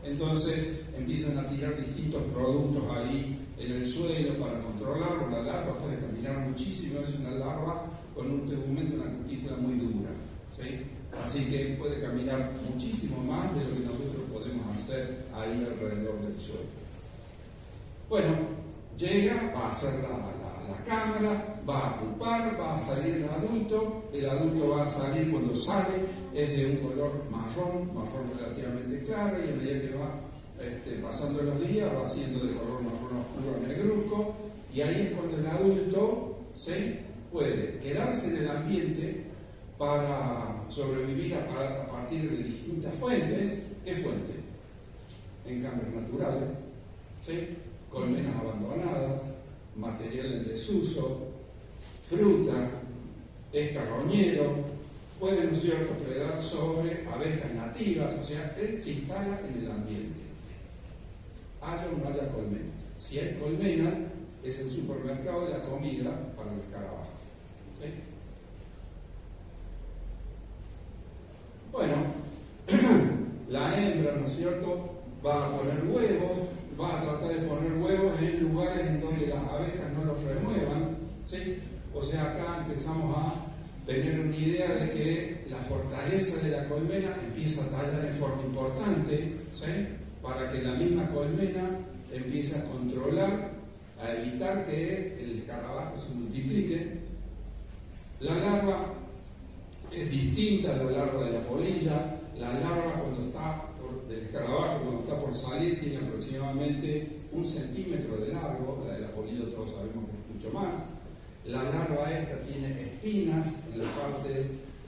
Entonces empiezan a tirar distintos productos ahí en el suelo para controlarlo. La larva puede caminar muchísimo, es una larva con un tegumento, una cutícula muy dura, ¿sí? Así que puede caminar muchísimo más de lo que nosotros podemos hacer ahí alrededor del suelo. Bueno, llega, va a hacer la cámara, va a pupar, va a salir el adulto va a salir, cuando sale es de un color marrón relativamente claro, y a medida que va pasando los días va siendo de color marrón oscuro negruzco, y ahí es cuando el adulto puede quedarse en el ambiente para sobrevivir a partir de distintas fuentes. ¿Qué fuentes? Enjambres naturales, colmenas abandonadas, material en desuso, fruta, es carroñero, puede, ¿no es cierto?, predar sobre abejas nativas, o sea, él se instala en el ambiente. Haya o no haya colmenas. Si hay colmena, es el supermercado de la comida para el escarabajo. Bueno, la hembra, ¿no es cierto?, va a poner huevos, va a tratar de poner huevos en lugares en donde las abejas no los remuevan, O sea, acá empezamos a tener una idea de que la fortaleza de la colmena empieza a tallar en forma importante, para que la misma colmena empiece a controlar, a evitar que el escarabajo se multiplique. La larva es distinta a la larva de la polilla. La larva del escarabajo cuando está por salir tiene aproximadamente 1 centímetro de largo, la de la polilla todos sabemos que es mucho más. La larva esta tiene espinas en la parte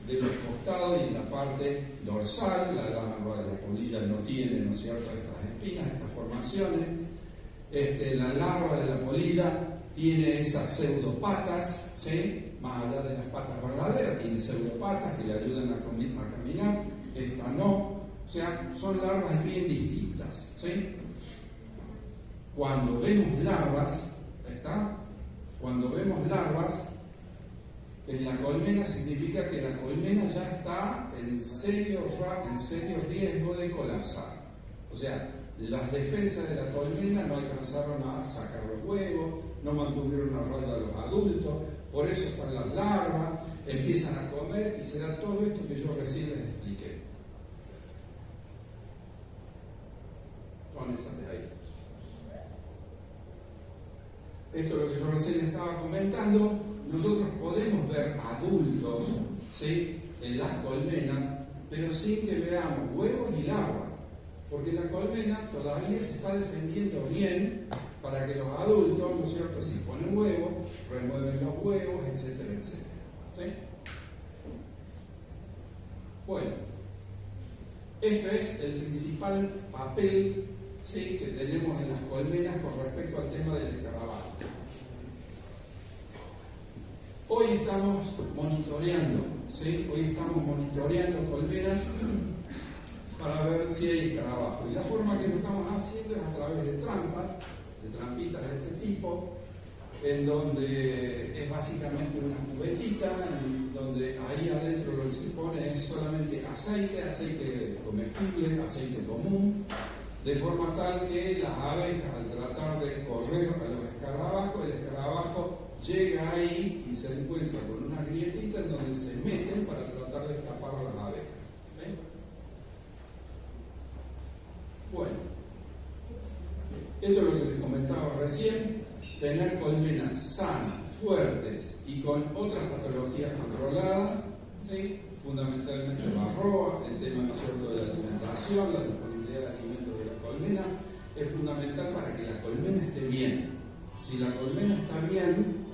de los costados y en la parte dorsal. La larva de la polilla no tiene, ¿no es cierto?, estas espinas, estas formaciones. La larva de la polilla tiene esas pseudopatas, más allá de las patas verdaderas, tiene pseudopatas que le ayudan a caminar. Esta no. O sea, son larvas bien distintas, Cuando vemos larvas, Cuando vemos larvas en la colmena, significa que la colmena ya está en serio riesgo de colapsar. O sea, las defensas de la colmena no alcanzaron a sacar los huevos, no mantuvieron a raya a los adultos, por eso están las larvas, empiezan a comer y se da todo esto que yo recién les expliqué. Son esas de ahí. Esto es lo que yo recién les estaba comentando. Nosotros podemos ver adultos, en las colmenas, pero sin que veamos huevos y larvas, porque la colmena todavía se está defendiendo bien para que los adultos, ¿no es cierto?, si ponen huevos, remueven los huevos, etcétera, etcétera. Bueno, esto es el principal papel que tenemos en las colmenas con respecto al tema del escarabajo. Hoy estamos monitoreando, colmenas para ver si hay escarabajo. Y la forma que lo estamos haciendo es a través de trampitas de este tipo, en donde es básicamente una cubetita, en donde ahí adentro lo que se pone es solamente aceite comestible, aceite común, de forma tal que las abejas, al tratar de correr a los escarabajos, el escarabajo llega ahí y se encuentra con una grietita en donde se meten para tratar de escapar a las abejas. Bueno, eso es lo que les comentaba recién: tener colmenas sanas, fuertes y con otras patologías controladas, fundamentalmente varroa, el tema, ¿no es cierto?, de la alimentación, la disponibilidad de alimentos de la colmena, es fundamental para que la colmena esté bien. Si la colmena está bien,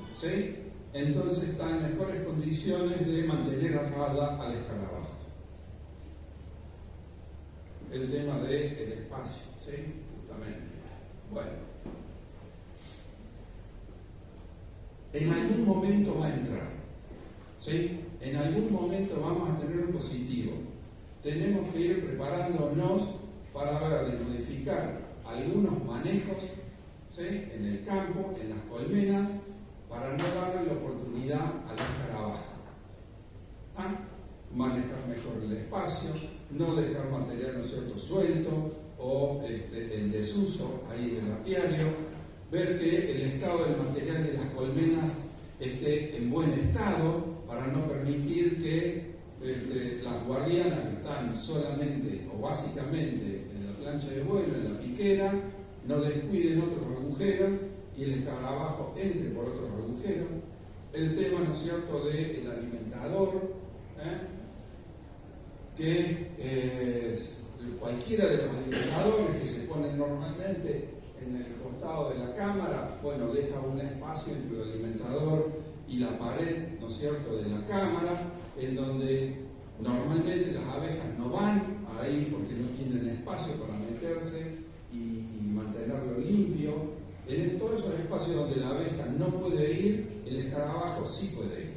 entonces está en mejores condiciones de mantener a raya al escarabajo. El tema del espacio, justamente. Bueno, en algún momento va a entrar, en algún momento vamos a tener un positivo. Tenemos que ir preparándonos para ver de modificar algunos manejos, en el campo, en las colmenas, para no darle la oportunidad al escarabajo. Manejar mejor el espacio, no dejar material, ¿no es cierto?, suelto o en desuso ahí en el apiario, ver que el estado del material de las colmenas esté en buen estado para no permitir que las guardianas que están solamente o básicamente en la plancha de vuelo, en la piquera, no descuiden otros agujeros y el escarabajo entre por otros agujeros. El tema, ¿no es cierto?, del alimentador, que cualquiera de los alimentadores que se ponen normalmente en el costado de la cámara, bueno, deja un espacio entre el alimentador y la pared, ¿no es cierto?, de la cámara, en donde normalmente las abejas no van ahí porque no tienen espacio para meterse y mantenerlo limpio. En todos esos espacios donde la abeja no puede ir, el escarabajo sí puede ir,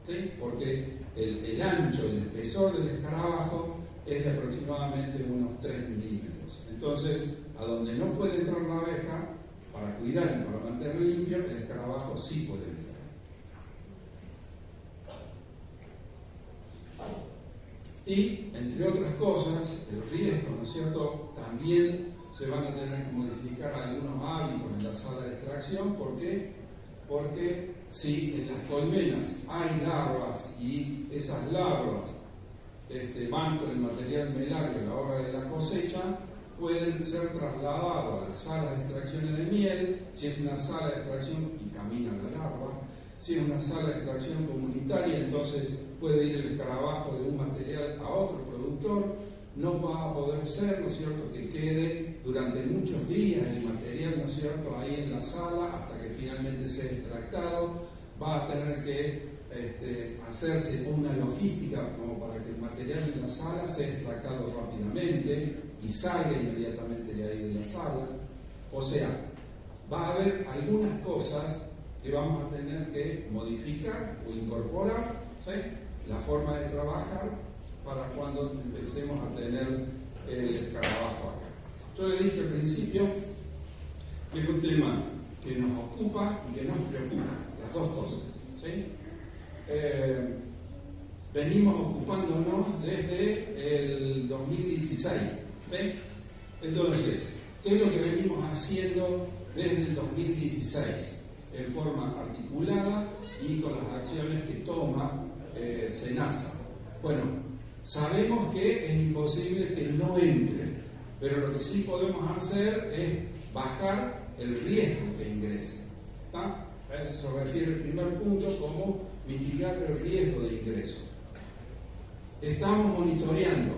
¿sí? Porque el ancho, el espesor del escarabajo es de aproximadamente unos 3 milímetros. Entonces, a donde no puede entrar la abeja, para cuidar y para mantenerlo limpio, el escarabajo sí puede entrar. Y, entre otras cosas, el riesgo, ¿no es cierto?, también se van a tener que modificar algunos hábitos en la sala de extracción. ¿Por qué? Porque si en las colmenas hay larvas y esas larvas van con el material melario a la hora de la cosecha, pueden ser trasladados a las salas de extracciones de miel, si es una sala de extracción y camina la larva. Si es una sala de extracción comunitaria, entonces puede ir el escarabajo de un material a otro productor. No va a poder ser, ¿no es cierto?, que quede durante muchos días el material, ¿no es cierto?, ahí en la sala hasta que finalmente sea extractado. Va a tener que hacerse una logística como para que el material en la sala sea extractado rápidamente y salga inmediatamente de ahí de la sala. O sea, va a haber algunas cosas que vamos a tener que modificar o incorporar, ¿sí?, la forma de trabajar para cuando empecemos a tener el escarabajo acá. Yo le dije al principio que es un tema que nos ocupa y que nos preocupa, las dos cosas, ¿sí? Venimos ocupándonos desde el 2016, ¿sí? Entonces, ¿qué es lo que venimos haciendo desde el 2016? En forma articulada y con las acciones que toma SENASA. Bueno, sabemos que es imposible que no entre, pero lo que sí podemos hacer es bajar el riesgo que ingrese. ¿Está? A eso se refiere el primer punto, como mitigar el riesgo de ingreso. Estamos monitoreando.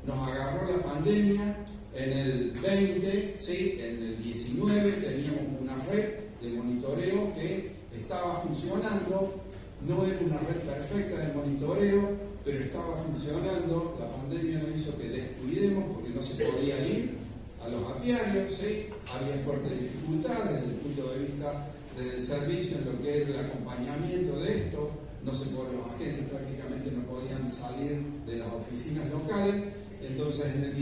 Nos agarró la pandemia en el 20, ¿sí? En el 19 teníamos una red de monitoreo que estaba funcionando. No era una red perfecta de monitoreo, pero estaba funcionando. La pandemia nos hizo que descuidemos porque no se podía ir a los apiarios, ¿sí? Había fuertes dificultades desde el punto de vista del servicio en lo que era el acompañamiento de esto. Los agentes prácticamente no podían salir de las oficinas locales. Entonces en el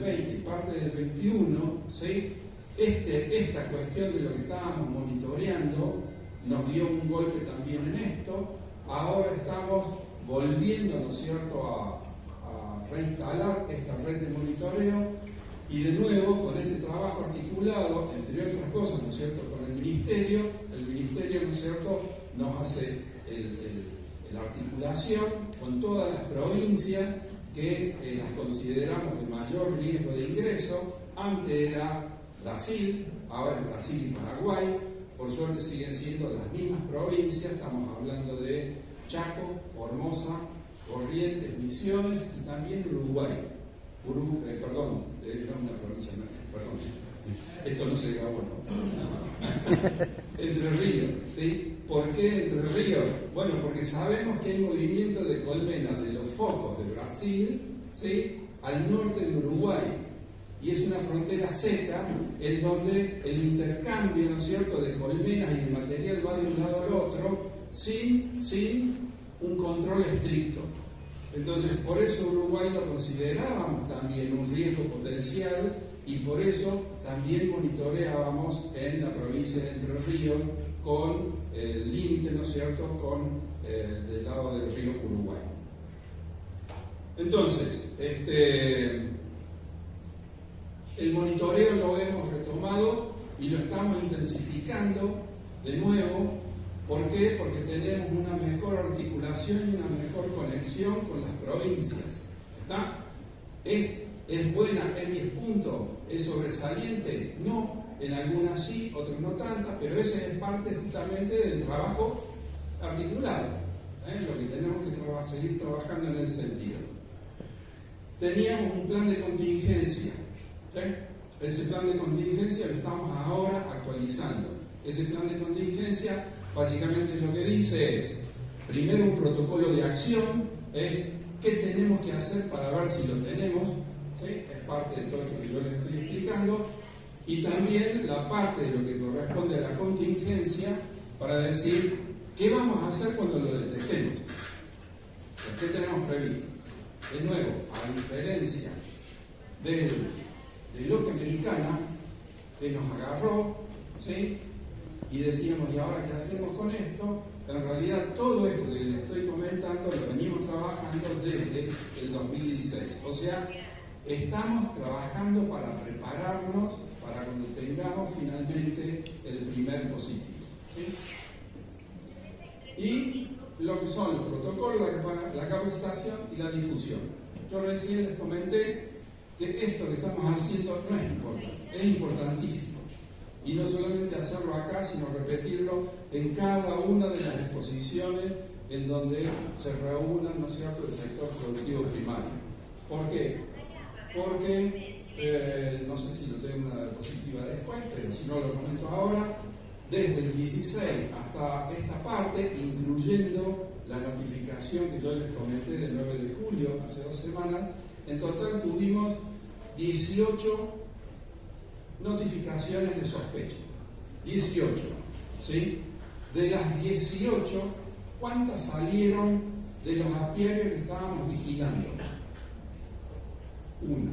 20 y parte del 21, ¿sí? Esta cuestión de lo que estábamos monitoreando nos dio un golpe también en esto. Ahora estamos volviendo, ¿no es cierto?, a reinstalar esta red de monitoreo y de nuevo con este trabajo articulado, entre otras cosas, ¿no es cierto?, con el Ministerio, ¿no es cierto?, nos hace la articulación con todas las provincias que las consideramos de mayor riesgo de ingreso. Antes era Brasil, ahora es Brasil y Paraguay. Por suerte siguen siendo las mismas provincias. Estamos hablando de Chaco, Formosa, Corrientes, Misiones y también Uruguay. Perdón, es una provincia, perdón. Esto no se grabó, ¿no? Entre Ríos, ¿sí? ¿Por qué Entre Ríos? Bueno, porque sabemos que hay movimiento de colmenas de los focos de Brasil, ¿sí?, al norte de Uruguay. Y es una frontera seca en donde el intercambio, ¿no es cierto?, de colmenas y de material va de un lado al otro sin un control estricto. Entonces, por eso Uruguay lo considerábamos también un riesgo potencial y por eso también monitoreábamos en la provincia de Entre Ríos con el límite, ¿no es cierto?, con del lado del río Uruguay. Entonces, el monitoreo lo hemos retomado y lo estamos intensificando de nuevo. ¿Por qué? Porque tenemos una mejor articulación y una mejor conexión con las provincias. ¿Está? ¿Es buena? ¿Es 10 puntos? ¿Es sobresaliente? No. En algunas sí, otras no tantas, pero esa es parte justamente del trabajo articulado. Lo que tenemos que seguir trabajando en ese sentido. Teníamos un plan de contingencia. Ese plan de contingencia lo estamos ahora actualizando. Ese plan de contingencia básicamente lo que dice es, primero un protocolo de acción, es qué tenemos que hacer para ver si lo tenemos, ¿sí? Es parte de todo esto que yo les estoy explicando, y también la parte de lo que corresponde a la contingencia para decir qué vamos a hacer cuando lo detectemos, qué tenemos previsto. De nuevo, a diferencia del bloque americana que nos agarró, ¿sí? Y decíamos, ¿y ahora qué hacemos con esto? En realidad todo esto que les estoy comentando lo venimos trabajando desde el 2016. O sea, estamos trabajando para prepararnos para cuando tengamos finalmente el primer positivo. ¿Sí? Y lo que son los protocolos, la capacitación y la difusión. Yo recién les comenté que esto que estamos haciendo no es importante, es importantísimo. Y no solamente hacerlo acá, sino repetirlo en cada una de las exposiciones en donde se reúnan, ¿no es cierto?, el sector productivo primario. ¿Por qué? Porque, no sé si lo tengo una diapositiva después, pero si no lo comento ahora, desde el 16 hasta esta parte, incluyendo la notificación que yo les comenté del 9 de julio, hace 2 semanas, en total tuvimos 18 notificaciones de sospecha. 18, ¿sí? De las 18, ¿cuántas salieron de los apiarios que estábamos vigilando? Una.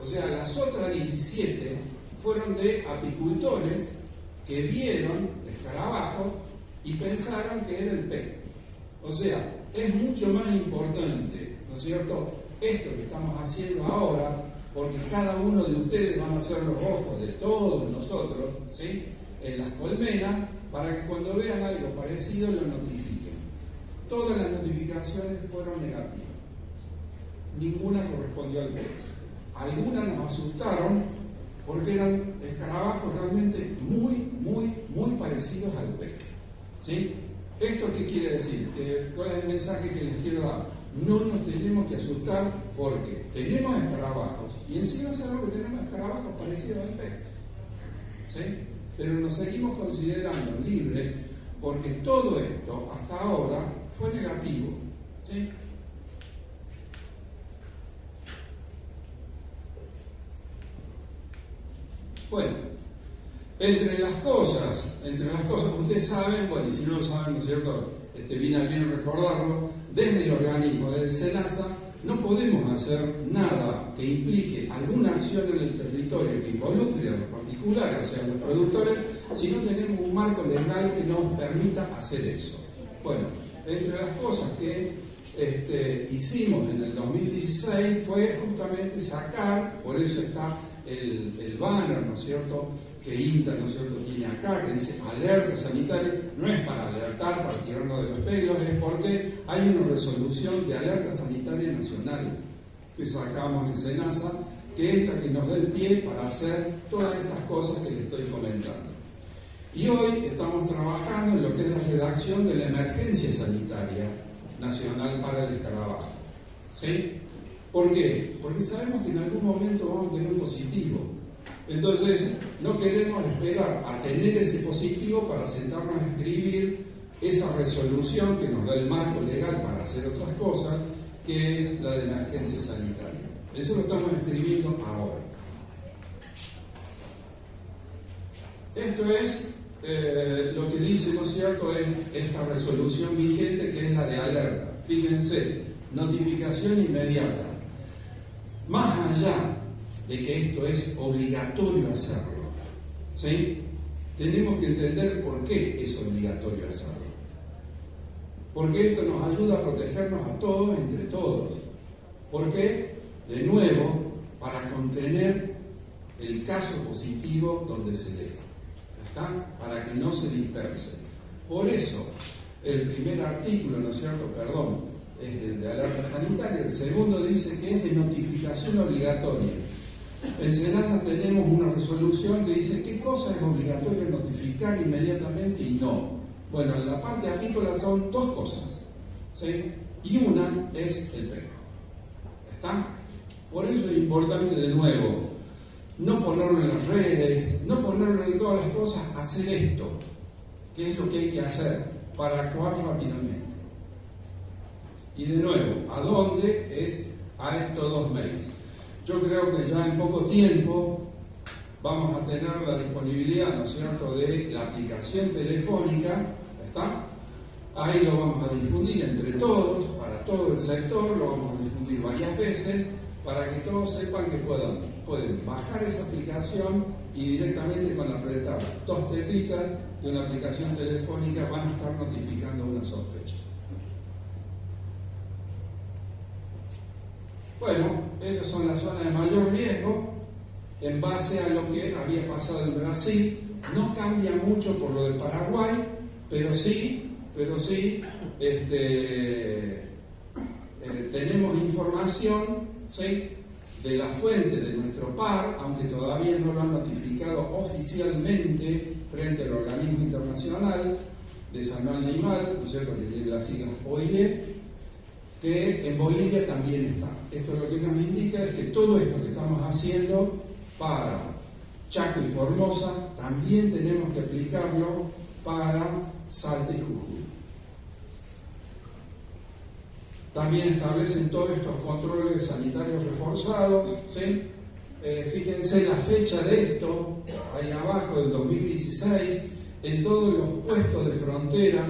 O sea, las otras 17 fueron de apicultores que vieron escarabajos y pensaron que era el PEC. O sea, es mucho más importante, ¿no es cierto?, esto que estamos haciendo ahora, porque cada uno de ustedes van a ser los ojos de todos nosotros, ¿sí?, en las colmenas, para que cuando vean algo parecido lo notifiquen. Todas las notificaciones fueron negativas. Ninguna correspondió al PEC. Algunas nos asustaron porque eran escarabajos realmente muy parecidos al PEC. ¿Sí? ¿Esto qué quiere decir? ¿Cuál es el mensaje que les quiero dar? No nos tenemos que asustar porque tenemos escarabajos y encima sabemos que tenemos escarabajos parecidos al PEC. ¿Sí? Pero nos seguimos considerando libres porque todo esto hasta ahora fue negativo. ¿Sí? Bueno, entre las cosas, ustedes saben, bueno, y si no lo saben, ¿no es cierto?, viene bien recordarlo, desde el organismo, desde SENASA, no podemos hacer nada que implique alguna acción en el territorio que involucre a los particulares, o sea, a los productores, si no tenemos un marco legal que nos permita hacer eso. Bueno, entre las cosas que hicimos en el 2016 fue justamente sacar, por eso está el banner, ¿no es cierto?, que INTA, ¿no es cierto?, tiene acá, que dice alerta sanitaria. No es para alertar, para tirarnos de los pelos, es porque hay una resolución de alerta sanitaria nacional que sacamos en SENASA, que es la que nos da el pie para hacer todas estas cosas que les estoy comentando. Y hoy estamos trabajando en lo que es la redacción de la emergencia sanitaria nacional para el escarabajo. ¿Sí? ¿Por qué? Porque sabemos que en algún momento vamos a tener un positivo. Entonces, no queremos esperar a tener ese positivo para sentarnos a escribir esa resolución que nos da el marco legal para hacer otras cosas, que es la de emergencia sanitaria. Eso lo estamos escribiendo ahora. Esto es lo que dice, ¿no es cierto?, es esta resolución vigente, que es la de alerta. Fíjense, notificación inmediata. Más allá de que esto es obligatorio hacerlo, ¿sí?, tenemos que entender por qué es obligatorio hacerlo. porque esto nos ayuda a protegernos a todos entre todos. ¿Por qué? De nuevo, para contener el caso positivo donde se dé, ¿está? Para que no se disperse. Por eso, el primer artículo, ¿no es cierto?, perdón, es el de alerta sanitaria, el segundo dice que es de notificación obligatoria. En SENASA tenemos una resolución que dice qué cosa es obligatorio notificar inmediatamente y no. Bueno, en la parte apícola son dos cosas, ¿sí? Y una es el PEC. ¿Está? Por eso es importante, de nuevo, no ponerlo en las redes, no ponerlo en todas las cosas, hacer esto, que es lo que hay que hacer para actuar rápidamente. Y de nuevo, ¿a dónde? Es a estos dos mails. Yo creo que ya en poco tiempo vamos a tener la disponibilidad, ¿no es cierto?, de la aplicación telefónica, ¿está? Ahí lo vamos a difundir entre todos, para todo el sector, lo vamos a difundir varias veces, para que todos sepan que pueden bajar esa aplicación y directamente con apretar dos teclitas de una aplicación telefónica van a estar notificando una sospecha. Bueno, esas son las zonas de mayor riesgo en base a lo que había pasado en Brasil. No cambia mucho por lo de Paraguay, pero sí tenemos información, ¿sí?, de la fuente de nuestro par, aunque todavía no lo han notificado oficialmente frente al organismo internacional de salud animal, ¿no es cierto?, que tiene las siglas OIE, que en Bolivia también está. Esto lo que nos indica es que todo esto que estamos haciendo para Chaco y Formosa también tenemos que aplicarlo para Salta y Jujuy. También establecen todos estos controles sanitarios reforzados, ¿sí? Fíjense la fecha de esto, ahí abajo, del 2016, en todos los puestos de frontera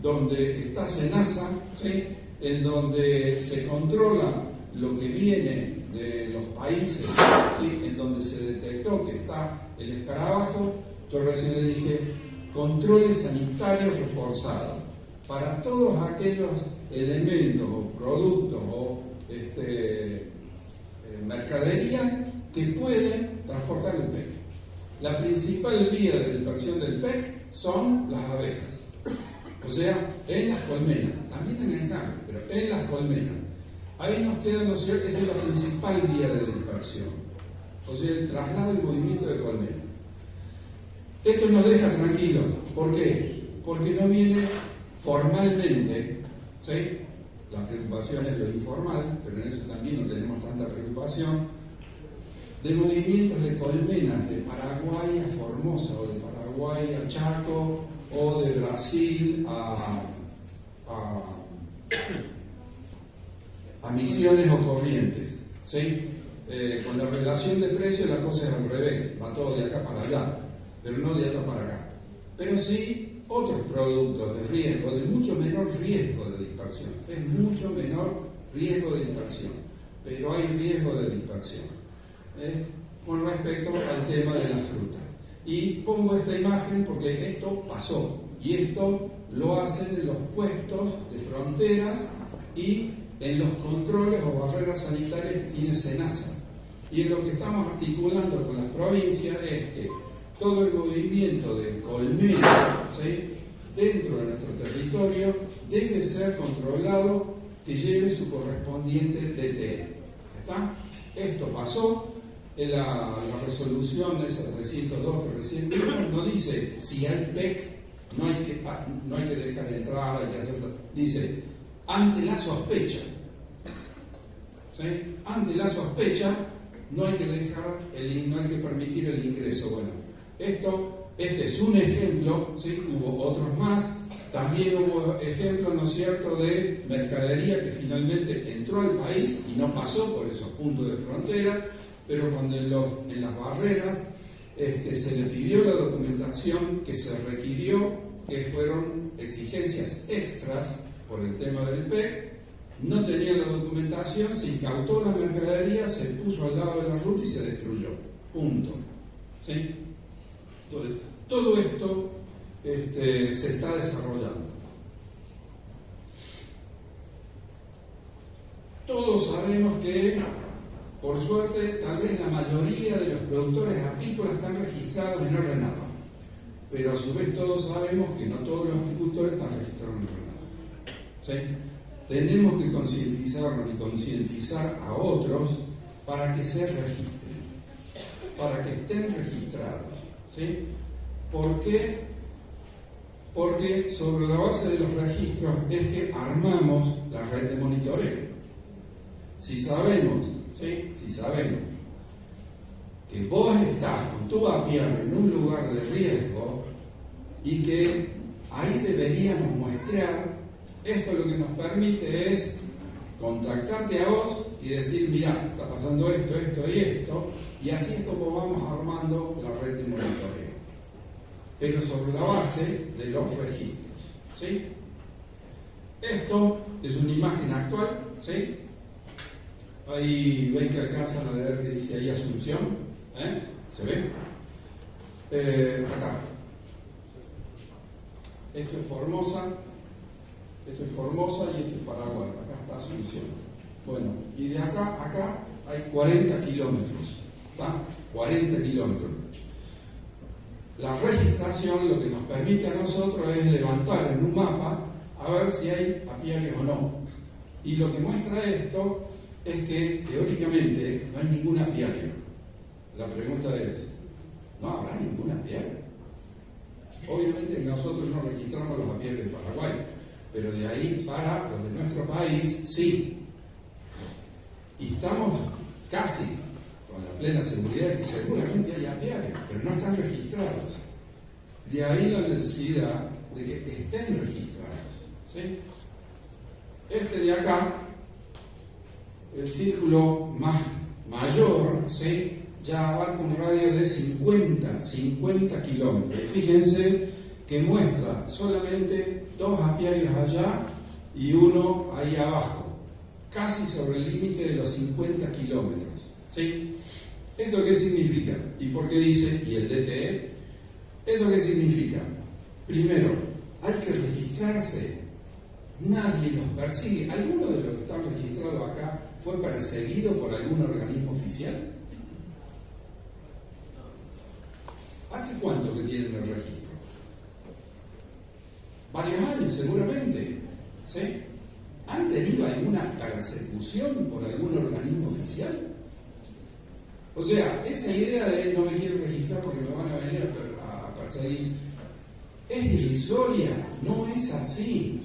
donde está SENASA, ¿sí?, en donde se controla lo que viene de los países, ¿sí?, en donde se detectó que está el escarabajo. Yo recién le dije controles sanitarios reforzados para todos aquellos elementos o productos o mercadería que pueden transportar el PEC. La principal vía de dispersión del PEC son las abejas, o sea, en las colmenas, también en el enjambre, pero en las colmenas. Ahí nos queda, ¿no es cierto?, esa es la principal vía de dispersión, o sea, el traslado y movimiento de colmenas. Esto nos deja tranquilos. ¿Por qué? Porque no viene formalmente, ¿sí? La preocupación es lo informal, pero en eso también no tenemos tanta preocupación, de movimientos de colmenas de Paraguay a Formosa, o de Paraguay a Chaco, o de Brasil a Misiones o Corrientes, ¿sí? Con la relación de precios la cosa es al revés, va todo de acá para allá, pero no de acá para acá. Pero sí otros productos de riesgo, de mucho menor riesgo de dispersión. Es mucho menor riesgo de dispersión, pero hay riesgo de dispersión. Con respecto al tema de la fruta. Y pongo esta imagen porque esto pasó, y esto lo hacen en los puestos de fronteras y en los controles o barreras sanitarias que tiene SENASA. Y en lo que estamos articulando con las provincias es que todo el movimiento de colmenas, ¿sí?, dentro de nuestro territorio debe ser controlado, que lleve su correspondiente DTE. ¿Está? Esto pasó. En la resolución esa 302 que recién vimos, no dice si hay PEC, no hay que dejar entrar, hay que hacerlo. Dice, ante la sospecha, ¿sí?, ante la sospecha no hay que dejar no hay que permitir el ingreso. Bueno, este es un ejemplo, ¿sí? Hubo otros más. También hubo ejemplos, ¿no es cierto?, de mercadería que finalmente entró al país y no pasó por esos puntos de frontera, pero cuando en las barreras se le pidió la documentación que se requirió, que fueron exigencias extras por el tema del PEC, no tenía la documentación, se incautó la mercadería, se puso al lado de la ruta y se destruyó. Punto. ¿Sí? Entonces, todo esto se está desarrollando. todos sabemos que, por suerte, tal vez la mayoría de los productores apícolas están registrados en el RENAPA, pero a su vez todos sabemos que no todos los apicultores están registrados en el RENAPA. ¿Sí? Tenemos que concientizarnos y concientizar a otros para que se registren, para que estén registrados. ¿Sí? ¿Por qué? Porque sobre la base de los registros es que armamos la red de monitoreo. Si sabemos que vos estás con tu apiario en un lugar de riesgo y que ahí deberíamos muestrear, esto lo que nos permite es contactarte a vos y decir, mirá, está pasando esto, esto y esto, y así es como vamos armando la red de monitoreo, pero sobre la base de los registros. ¿Sí? Esto es una imagen actual, ¿sí? Ahí ven que alcanzan a leer que dice ahí Asunción, ¿se ve? Acá. Esto es Formosa y esto es Paraguay. Acá está Asunción. Bueno, y de acá a acá hay 40 kilómetros. ¿Va? 40 kilómetros. La registración lo que nos permite a nosotros es levantar en un mapa a ver si hay apiarios o no. Y lo que muestra esto es que teóricamente no hay ningún apiario. La pregunta es, ¿no habrá ningún apiario? Obviamente nosotros no registramos los apiarios de Paraguay, pero de ahí para los de nuestro país, sí. Y estamos casi con la plena seguridad de que seguramente hay apiarios, pero no están registrados. De ahí la necesidad de que estén registrados. ¿Sí? Este de acá, el círculo mayor, ¿sí?, ya abarca un radio de 50 kilómetros. Fíjense que muestra solamente 2 apiarios allá y uno ahí abajo, casi sobre el límite de los 50 kilómetros. ¿Sí? ¿Esto qué significa? ¿Y por qué dice, y el DTE? ¿Esto qué significa? Primero, hay que registrarse. Nadie los persigue. ¿Alguno de los que están registrados acá fue perseguido por algún organismo oficial? ¿Hace cuánto que tienen el registro? Varios años, seguramente. ¿Sí? ¿Han tenido alguna persecución por algún organismo oficial? O sea, esa idea de no me quiero registrar porque me van a venir a perseguir es irrisoria, no es así.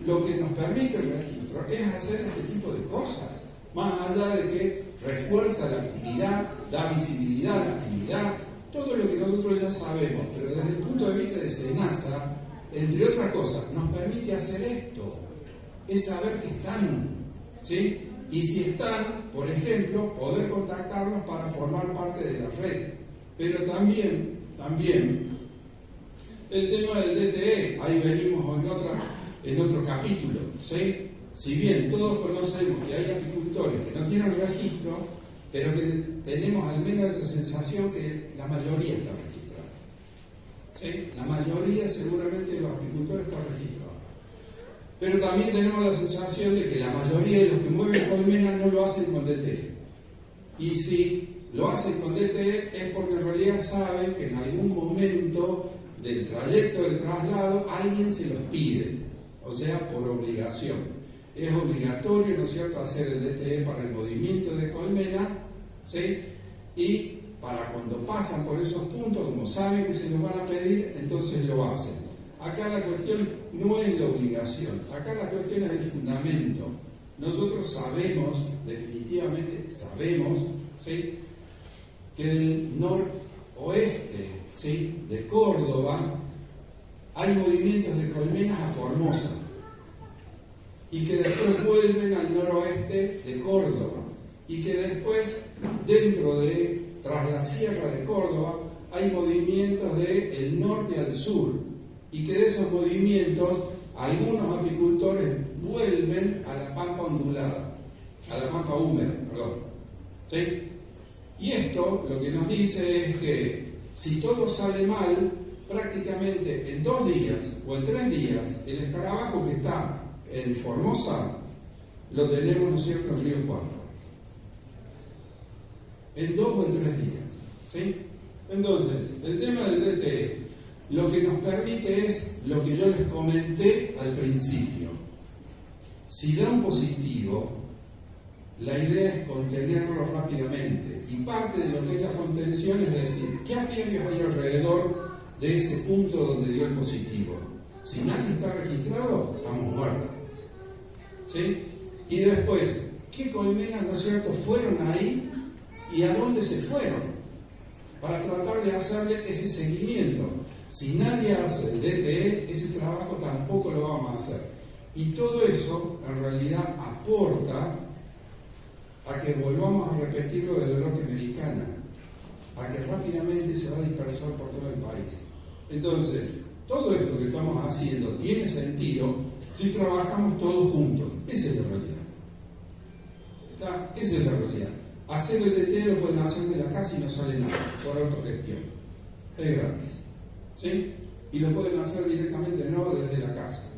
Lo que nos permite el registro es hacer este tipo de cosas, más allá de que refuerza la actividad, da visibilidad a la actividad, todo lo que nosotros ya sabemos, pero desde el punto de vista de SENASA, entre otras cosas, nos permite hacer esto, es saber que están, ¿sí? Y si están, por ejemplo, poder contactarlos para formar parte de la red. Pero también, el tema del DTE, ahí venimos en otro capítulo, ¿sí? Si bien todos conocemos que hay apicultores que no tienen registro, pero que tenemos al menos esa sensación que la mayoría está registrada. ¿Sí? La mayoría seguramente de los apicultores está registrado. Pero también tenemos la sensación de que la mayoría de los que mueven colmenas no lo hacen con DTE. Y si lo hacen con DTE es porque en realidad saben que en algún momento del trayecto del traslado alguien se los pide, o sea, por obligación. Es obligatorio, ¿no es cierto?, hacer el DTE para el movimiento de colmena, ¿sí? Y para cuando pasan por esos puntos, como saben que se los van a pedir, entonces lo hacen. Acá la cuestión no es la obligación, acá la cuestión es el fundamento. Nosotros sabemos, definitivamente sabemos, ¿sí?, que del noroeste, ¿sí?, de Córdoba hay movimientos de colmenas a Formosa y que después vuelven al noroeste de Córdoba y que después dentro tras la sierra de Córdoba hay movimientos del norte al sur y que de esos movimientos algunos apicultores vuelven a la pampa ondulada, a la pampa húmeda, perdón. ¿Sí? Y esto lo que nos dice es que si todo sale mal, prácticamente en 2 días o en 3 días, el escarabajo que está en Formosa lo tenemos, ¿no es cierto?, en Río Cuarto. En 2 o en 3 días. ¿Sí? Entonces, el tema del DTE, lo que nos permite es lo que yo les comenté al principio. Si da un positivo, la idea es contenerlo rápidamente. Y parte de lo que es la contención es decir, ¿qué apiarios hay alrededor de ese punto donde dio el positivo? Si nadie está registrado, estamos muertos. ¿Sí? Y después, ¿qué colmenas, ¿no es cierto?, fueron ahí y a dónde se fueron? Para tratar de hacerle ese seguimiento. Si nadie hace el DTE, ese trabajo tampoco lo vamos a hacer. Y todo eso, en realidad, aporta a que volvamos a repetir lo de la loca americana, a que rápidamente se va a dispersar por todo el país. Entonces, todo esto que estamos haciendo tiene sentido si trabajamos todos juntos. Esa es la realidad. Esa es la realidad. Hacer el DTE lo pueden hacer de la casa y no sale nada, por autogestión. Es gratis. ¿Sí? Y lo pueden hacer directamente desde la casa.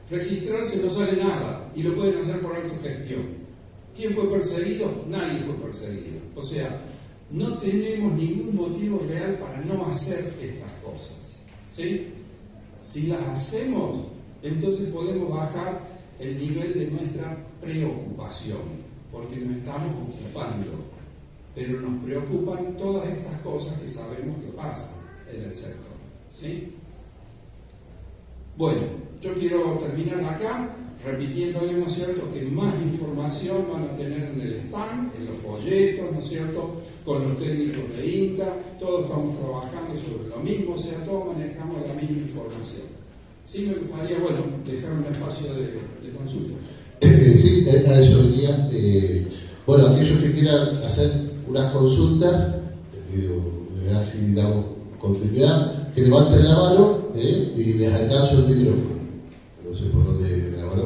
Registrarse no sale nada y lo pueden hacer por autogestión. ¿Quién fue perseguido? Nadie fue perseguido. O sea, no tenemos ningún motivo real para no hacer estas cosas. ¿Sí? Si las hacemos, entonces podemos bajar el nivel de nuestra preocupación, porque nos estamos ocupando, pero nos preocupan todas estas cosas que sabemos que pasan en el sector. ¿Sí? Bueno, yo quiero terminar acá repitiéndoles, ¿no es cierto?, que más información van a tener en el stand, en los folletos, ¿no es cierto?, con los técnicos de INTA, todos estamos trabajando sobre lo mismo, o sea, todos manejamos la misma información. Sí, me gustaría, bueno, dejar un espacio de consulta. Sí, a eso venía. Bueno, aquellos que quieran hacer unas consultas, así damos continuidad, que levanten la mano y les alcanzo el micrófono. No sé por dónde viene la mano.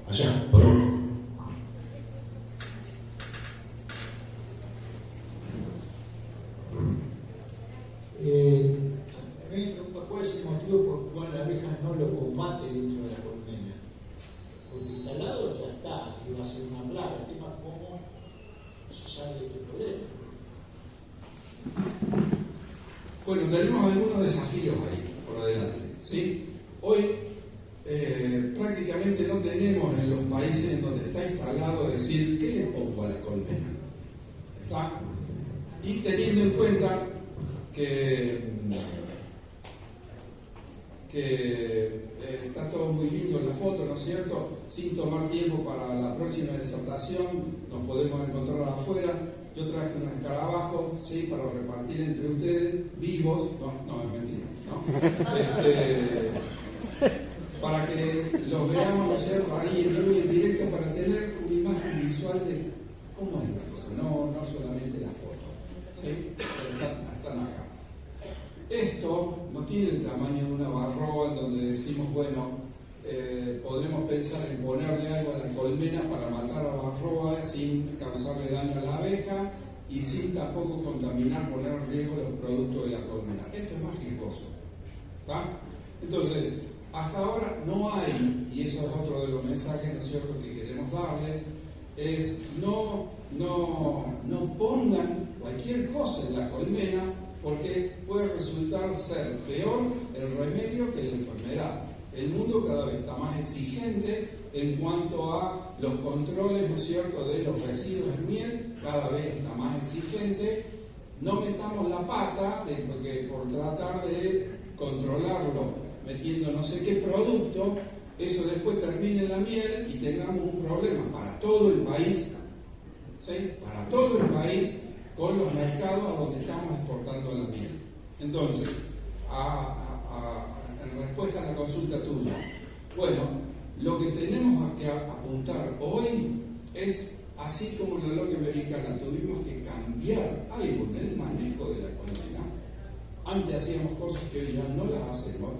Allá, por favor. ¿Cuál es el motivo por el cual la abeja no lo combate dentro de la colmena? Porque instalado ya está, y va a ser una plaga. El tema es cómo se sale de este problema. Bueno, tenemos algunos desafíos ahí por adelante. ¿Sí? Hoy prácticamente no tenemos en los países en donde está instalado decir ¿qué le pongo a la colmena? ¿Está? Y teniendo en cuenta que está todo muy lindo en la foto, ¿no es cierto? Sin tomar tiempo para la próxima disertación, nos podemos encontrar afuera. Yo traje unos escarabajos, ¿sí?, para repartir entre ustedes, vivos, no, es mentira, ¿no? Para que los veamos, ¿no es cierto?, ahí en vivo y en directo, para tener una imagen visual de cómo es la cosa, no solamente la foto, ¿sí? Pero están acá. Esto no tiene el tamaño de una barroa en donde decimos, bueno, podremos pensar en ponerle algo a la colmena para matar a la barroa sin causarle daño a la abeja y sin tampoco contaminar, poner en riesgo los productos de la colmena. Esto es más riesgoso. ¿Está? Entonces, hasta ahora no hay, y eso es otro de los mensajes, ¿no es cierto?, que queremos darle, es no pongan cualquier cosa en la colmena, porque puede resultar ser peor el remedio que la enfermedad. El mundo cada vez está más exigente en cuanto a los controles, ¿no es cierto?, de los residuos en miel, cada vez está más exigente. No metamos la pata porque por tratar de controlarlo metiendo no sé qué producto, eso después termine en la miel y tengamos un problema para todo el país, ¿sí?, para todo el país, con los mercados a donde estamos exportando la miel. Entonces, en respuesta a la consulta tuya, bueno, lo que tenemos que apuntar hoy es, así como en la loca americana tuvimos que cambiar algo en el manejo de la colmena, antes hacíamos cosas que hoy ya no las hacemos.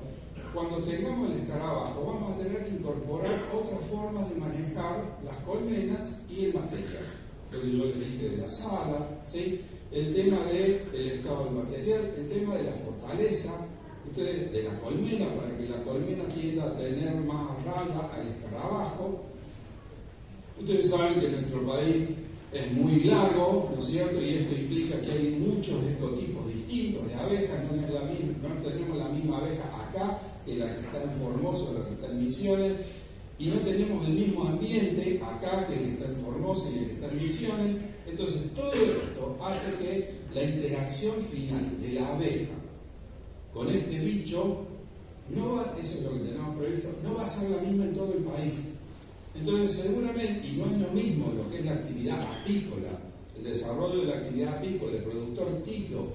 Cuando tengamos el escarabajo vamos a tener que incorporar otras formas de manejar las colmenas y el material. Lo que yo le dije de la sala, ¿sí?, el tema del estado del material, el tema de la fortaleza, Ustedes, de la colmena, para que la colmena tienda a tener más raya al escarabajo. Ustedes saben que nuestro país es muy largo, ¿no es cierto? Y esto implica que hay muchos ecotipos distintos de abejas, no tenemos la misma abeja acá que la que está en Formosa o la que está en Misiones, y no tenemos el mismo ambiente acá que el que está en Formosa y el que está en Misiones. Entonces todo esto hace que la interacción final de la abeja con este bicho no va, eso es lo que tenemos previsto, no va a ser la misma en todo el país. Entonces seguramente, y no es lo mismo lo que es la actividad apícola, el desarrollo de la actividad apícola, el productor tipo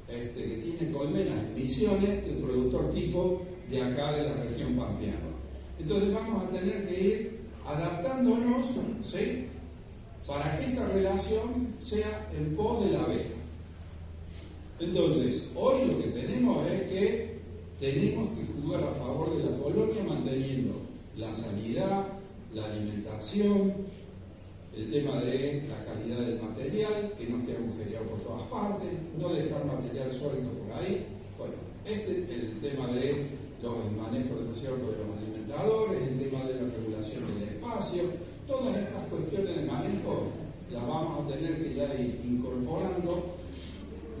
que tiene colmenas en Misiones, el productor tipo de acá de la región pampeana. Entonces vamos a tener que ir adaptándonos, ¿sí?, para que esta relación sea en pos de la abeja. Entonces, hoy lo que tenemos es que tenemos que jugar a favor de la colonia manteniendo la sanidad, la alimentación, el tema de la calidad del material, que no esté agujereado por todas partes, no dejar material suelto por ahí. Bueno, este es el tema de los manejos, ¿no es cierto?, de los alimentadores, el tema de la regulación del espacio, todas estas cuestiones de manejo las vamos a tener que ya ir incorporando.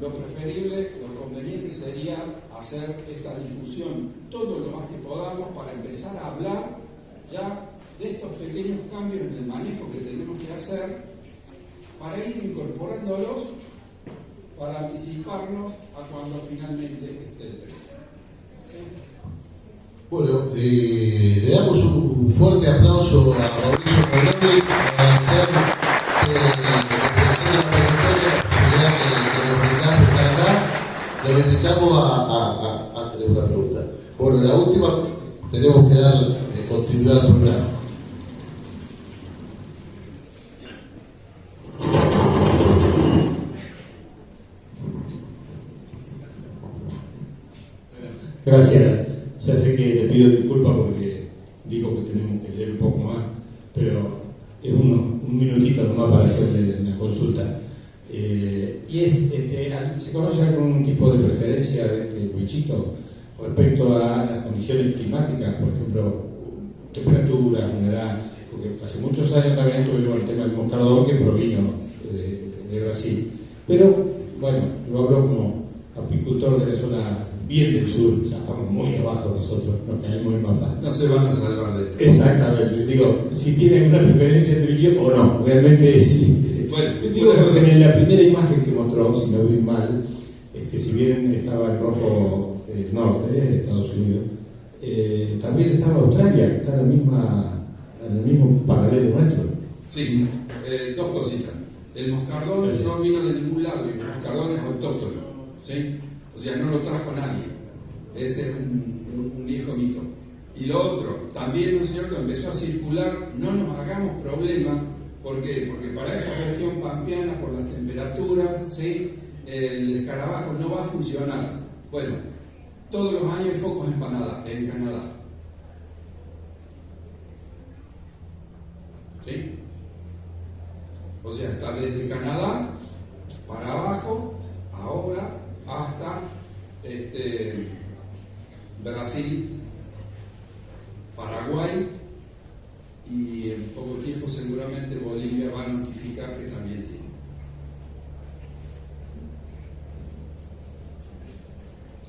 Lo preferible, lo conveniente sería hacer esta difusión todo lo más que podamos para empezar a hablar ya de estos pequeños cambios en el manejo que tenemos que hacer para ir incorporándolos, para anticiparnos a cuando finalmente esté el precio. ¿Sí? Bueno, le damos un fuerte aplauso a Mauricio Fernández, agradecer los invitamos a tener una pregunta. Bueno, la última, tenemos que dar continuidad al programa. Gracias. Ya sé que le pido disculpas porque dijo que tenemos que leer un poco más, pero es un minutito nomás para hacerle una consulta. Y es, ¿se conoce algún tipo de preferencia de este bichito respecto a las condiciones climáticas, por ejemplo, temperatura, humedad? Porque hace muchos años también tuvimos el tema del moscardón que provino de Brasil. Pero, bueno, lo hablo como apicultor de la zona bien del sur, ya estamos muy abajo nosotros, nos caemos en mapa. No se van a salvar de esto. Exactamente, digo, si tienen una preferencia de bicho o no, realmente sí. Bueno, digo, porque en la primera imagen que mostró, si no vi mal, si bien estaba el rojo del norte de Estados Unidos, también estaba Australia, que está en el mismo paralelo nuestro. Sí, dos cositas. El moscardón no vino de ningún lado, el moscardón es autóctono, ¿sí? O sea, no lo trajo nadie. Ese es un viejo mito. Y lo otro, también, ¿no es cierto?, empezó a circular, no nos hagamos problemas. ¿Por qué? Porque para esta región pampeana, por las temperaturas, ¿sí?, el escarabajo no va a funcionar. Bueno, todos los años hay focos en Canadá. ¿Sí? O sea, está desde Canadá para abajo, ahora, hasta Brasil, Paraguay, y en poco tiempo seguramente Bolivia va a notificar que también tiene.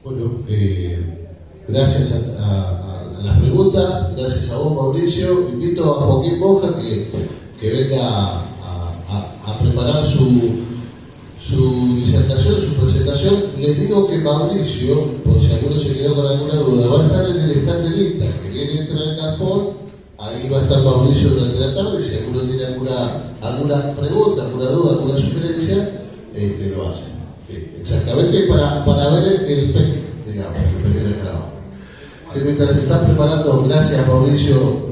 Bueno, gracias a las preguntas, gracias a vos, Mauricio. Invito a Joaquín Boja que venga a preparar su disertación, su presentación. Les digo que Mauricio, por si alguno se quedó con alguna duda, va a estar en el stand del INTA, que viene dentro del galpón. Ahí va a estar Mauricio durante la tarde. Si alguno tiene alguna pregunta, alguna duda, alguna sugerencia, lo hace. Exactamente para ver el pequeño, digamos, el pequeño escarabajo. Mientras se está preparando, gracias Mauricio.